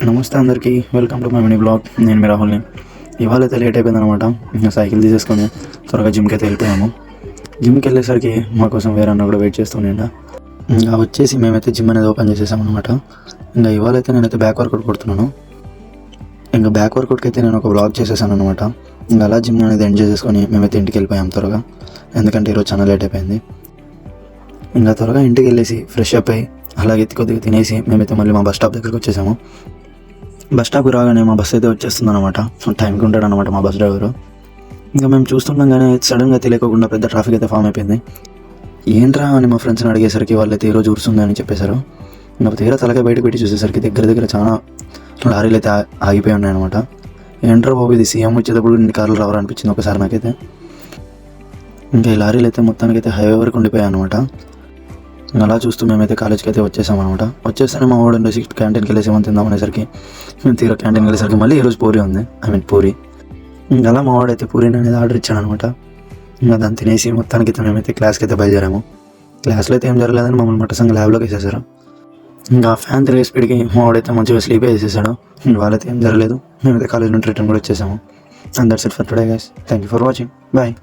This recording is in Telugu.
నమస్తే అందరికీ, welcome to my mini blog. నేను మీ రాహుల్ని. ఇవాళ అయితే లేట్ అయిపోయింది అనమాట. ఇంకా సైకిల్ తీసేసుకొని త్వరగా జిమ్కి అయితే వెళ్ళిపోయాము. జిమ్కి వెళ్ళేసరికి మా కోసం వేరే అన్న కూడా వెయిట్ చేస్తుండే. ఇంకా వచ్చేసి మేమైతే జిమ్ అనేది ఓపెన్ చేసేసాం అనమాట. ఇంకా ఇవాళ అయితే నేనైతే బ్యాక్ వర్కౌట్ కొడుతున్నాను. ఇంకా బ్యాక్ వర్కౌట్కి అయితే నేను ఒక బ్లాగ్ చేసేసాను అనమాట. ఇంకా అలా జిమ్ అనేది ఎండ్ చేసేసుకొని మేమైతే ఇంటికి వెళ్ళిపోయాం త్వరగా, ఎందుకంటే ఈరోజు చాలా లేట్ అయిపోయింది. ఇంకా త్వరగా ఇంటికి వెళ్ళేసి ఫ్రెష్ అప్ అయ్యి అలాగే కొద్దిగా తినేసి మేమైతే మళ్ళీ మా బస్ స్టాప్ దగ్గరికి వచ్చేసాము. బస్ స్టాప్కి రాగానే మా బస్ అయితే వచ్చేస్తుంది అనమాట. టైంకి ఉంటాడు అనమాట మా బస్ డ్రైవరు. ఇంకా మేము చూస్తుండగానే సడన్గా తెలియకుండా పెద్ద ట్రాఫిక్ అయితే ఫామ్ అయిపోయింది. ఏంట్రా అని మా ఫ్రెండ్స్ని అడిగేసరికి వాళ్ళైతే ఈరోజు ఊరుస్తుంది అని చెప్పేశారు. ఇంకా తీరా తలకాయ బయటకు పెట్టి చూసేసరికి దగ్గర చాలా లారీలు అయితే ఆగిపోయి ఉన్నాయన్నమాట. ఏంట్రా బాబు, ఇది సీఎం వచ్చేటప్పుడు ఇన్ని కార్లు రావరా అనిపించింది ఒకసారి నాకైతే. ఇంకా ఈ లారీలు అయితే మొత్తానికైతే హైవే వరకు ఉండిపోయాయి అనమాట. అలా చూస్తూ మేమైతే కాలేజ్కి అయితే వచ్చేసామన్నమాట. వచ్చేస్తేనే మా వాడు ఉండేసి క్యాంటీన్కి వెళ్ళేసి ఏమని తిందాం అనేసరికి తీరా క్యాంటీన్కి వెళ్ళేసరికి మళ్ళీ ఈరోజు పూరి ఉంది, పూరి. ఇంకా అలా మా వాడైతే పూరిని అనేది ఆర్డర్ ఇచ్చాడు అనమాట. ఇంకా దాన్ని తినేసి మొత్తానికి అయితే మేమైతే క్లాస్కి అయితే బయలుదేరాము. క్లాస్లో అయితే ఏం జరగలేదని మమ్మల్ని మట్టసంగా ల్యాబ్లోకి వేసేసారు. ఇంకా ఫ్యాన్ తిరిగే స్పీడ్కి మా వాడైతే మంచిగా స్లీప్ వేసేసాడు. వాళ్ళైతే ఏం జరగలేదు. మేమైతే కాలేజ్ నుండి రిటర్న్ కూడా వచ్చేసాము. And that's it for today guys. Thank you for watching. Bye.